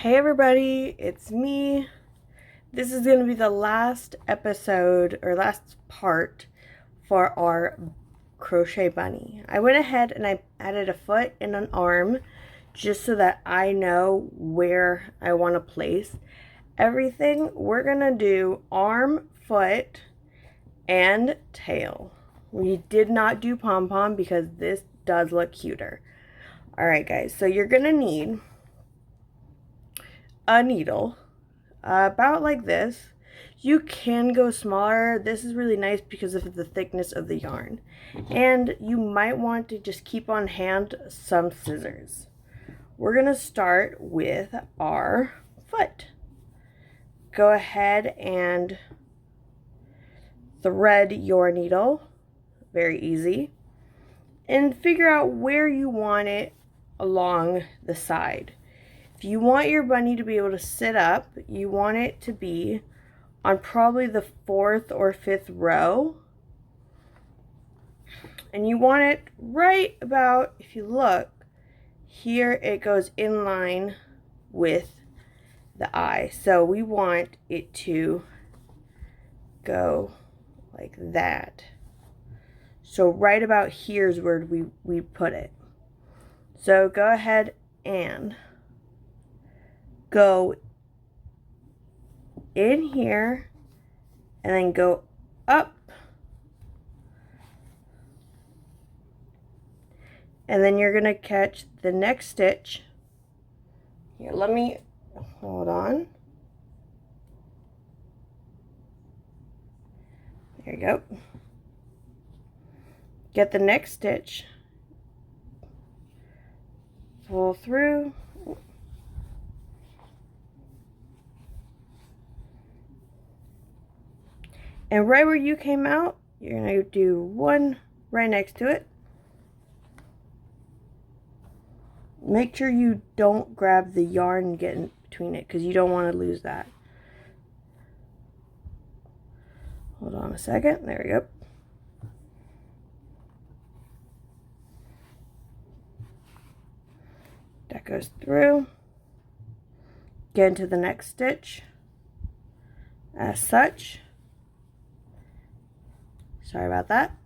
Hey everybody, it's me. This is going to be the last episode or last part for our crochet bunny. I went ahead and I added a foot and an arm just so that I know where I want to place everything. We're going to do arm, foot, and tail. We did not do pom-pom because this does look cuter. Alright guys, so you're going to need a needle about like this. You can go smaller. This is really nice because of the thickness of the yarn. And you might want to just keep on hand some scissors. We're going to start with our foot. Go ahead and thread your needle. Very easy. And figure out where you want it along the side. If you want your bunny to be able to sit up, you want it to be on probably the 4th or 5th row. And you want it right about, if you look, here it goes in line with the eye. So we want it to go like that. So right about here is where we put it. So go ahead and go in here and then go up, and then you're gonna catch the next stitch. Here, let me hold on. There you go. Get the next stitch, pull through, and right where you came out, you're going to do one right next to it. Make sure you don't grab the yarn and get in between it because you don't want to lose that. Hold on a second. There we go. That goes through. Get into the next stitch as such. Sorry about that.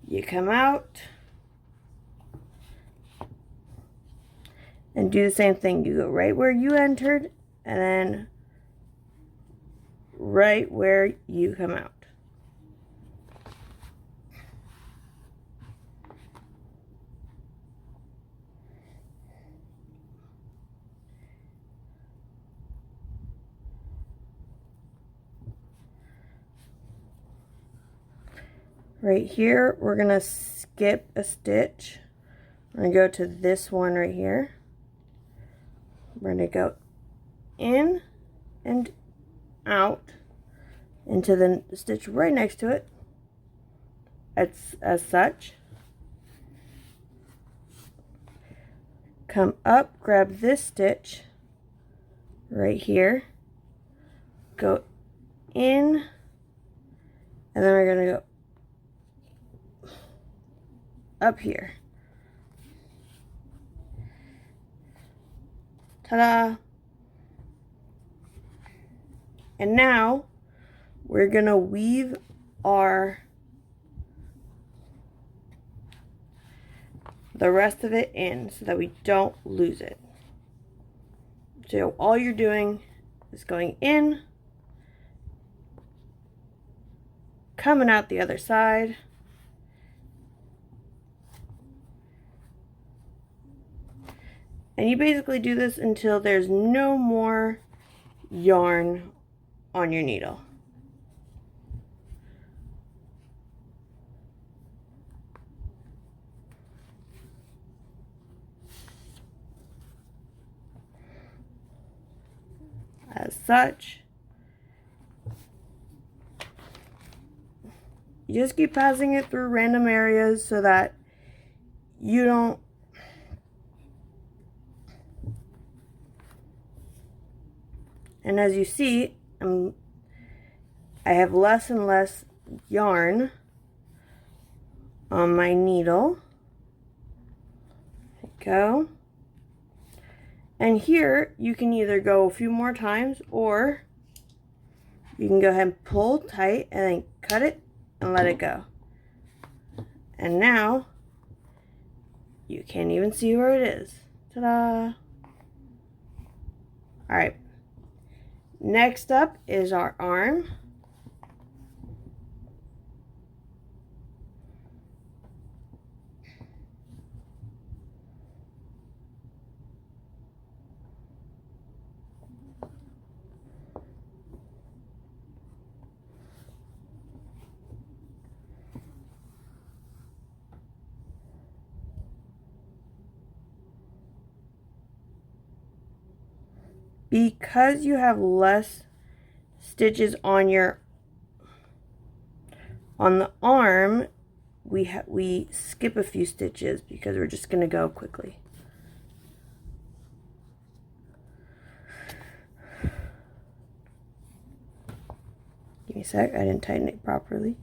You come out and do the same thing. You go right where you entered and then right where you come out. Right here, we're going to skip a stitch. We're going to go to this one right here. We're going to go in and out into the stitch right next to it as such. Come up, grab this stitch right here. Go in, and then we're going to go up here. Ta-da! And now we're gonna weave the rest of it in so that we don't lose it. So all you're doing is going in, coming out the other side, and you basically do this until there's no more yarn on your needle. As such, you just keep passing it through random areas so that you don't and as you see, I have less and less yarn on my needle. There we go. And here you can either go a few more times, or you can go ahead and pull tight and then cut it and let it go. And now you can't even see where it is. Ta-da! Alright, next up is our arm. Because you have less stitches on the arm, we skip a few stitches because we're just going to go quickly. Give me a sec, I didn't tighten it properly.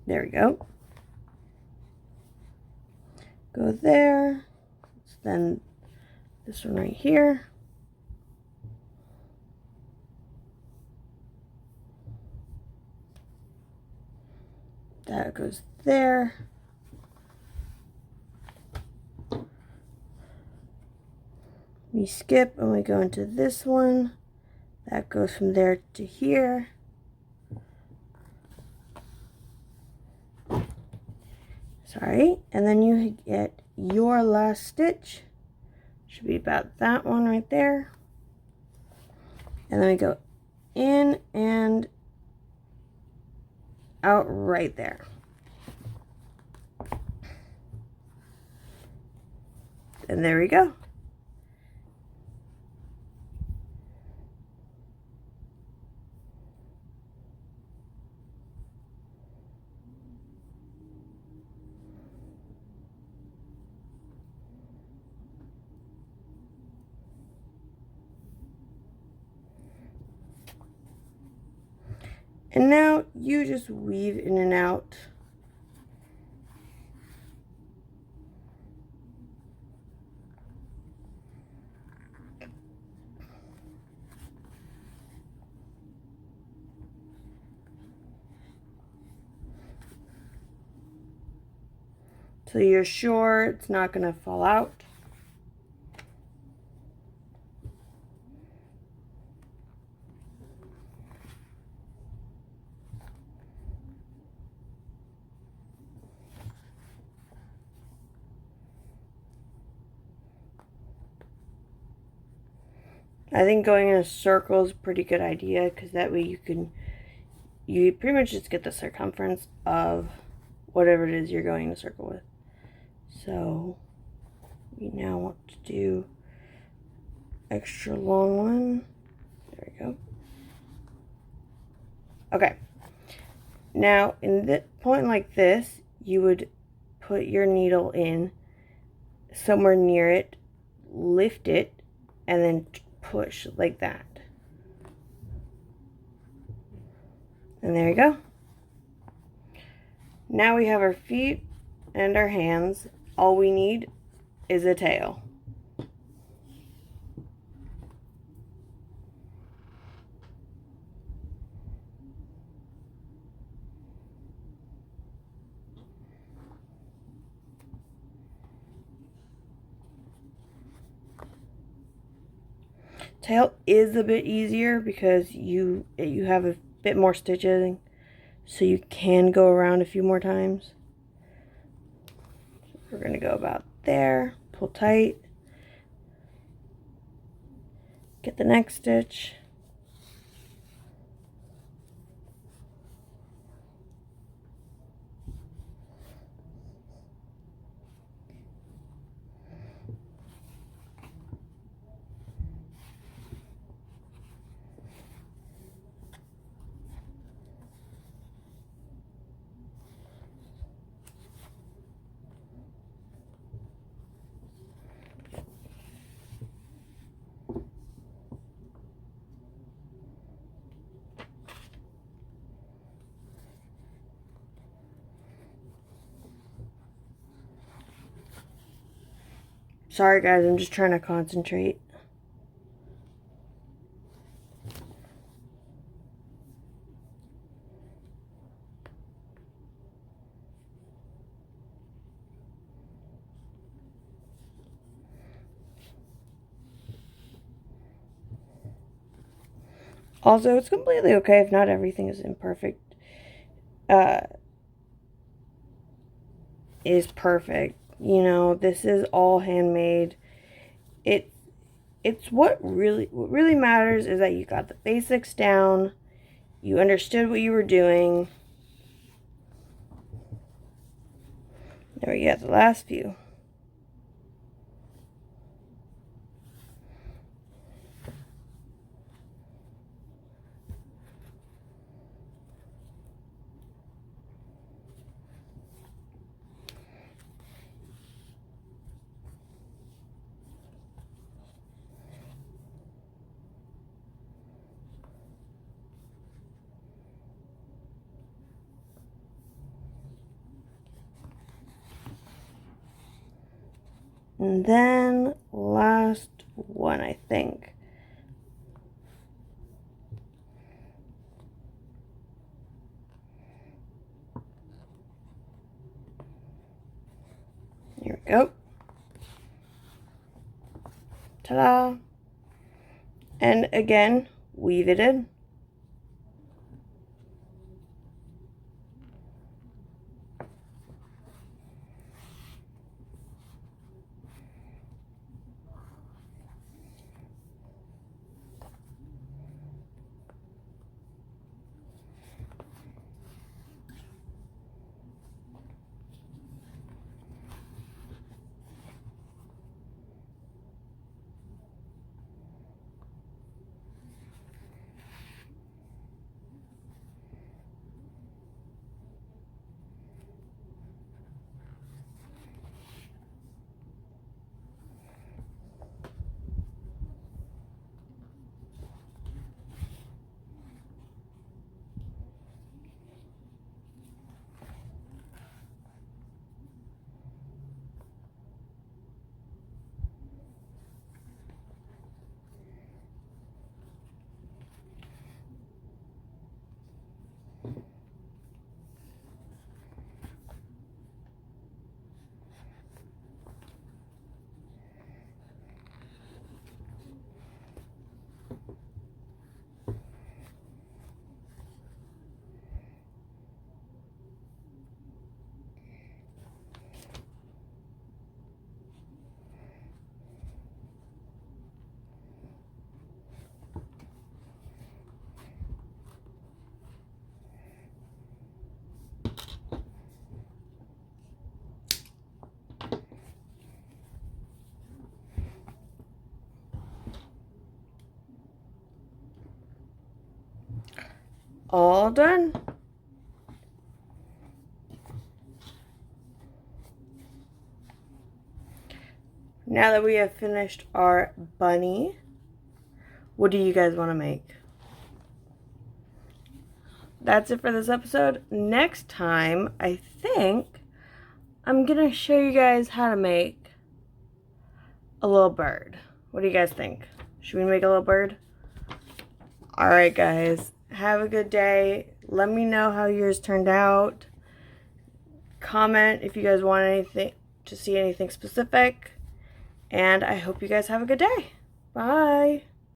There we go. Go there. Then this one right here. That goes there. We skip and we go into this one. That goes from there to here. Sorry, and then you get your last stitch. Should be about that one right there. And then we go in and out right there. And there we go. And now you just weave in and out. So you're sure it's not going to fall out. I think going in a circle is a pretty good idea, because that way you pretty much just get the circumference of whatever it is you're going to circle with. So we now want to do extra long one. There we go. Okay. Now in this point like this, you would put your needle in somewhere near it, lift it, and then push like that. And there you go. Now we have our feet and our hands. All we need is a tail. Tail is a bit easier because you have a bit more stitching, so you can go around a few more times. We're going to go about there, pull tight, get the next stitch, Sorry guys, I'm just trying to concentrate. Also, it's completely okay if not everything is imperfect. Is perfect. You know, this is all handmade. It's what really matters is that you got the basics down. You understood what you were doing. There we go, the last few. And then last one, I think. Here we go. Ta-da! And again, weave it in. All done. Now that we have finished our bunny, what do you guys want to make? That's it for this episode. Next time, I think I'm going to show you guys how to make a little bird. What do you guys think? Should we make a little bird? Alright guys, have a good day. Let me know how yours turned out. Comment if you guys want anything to see anything specific. And I hope you guys have a good day. Bye.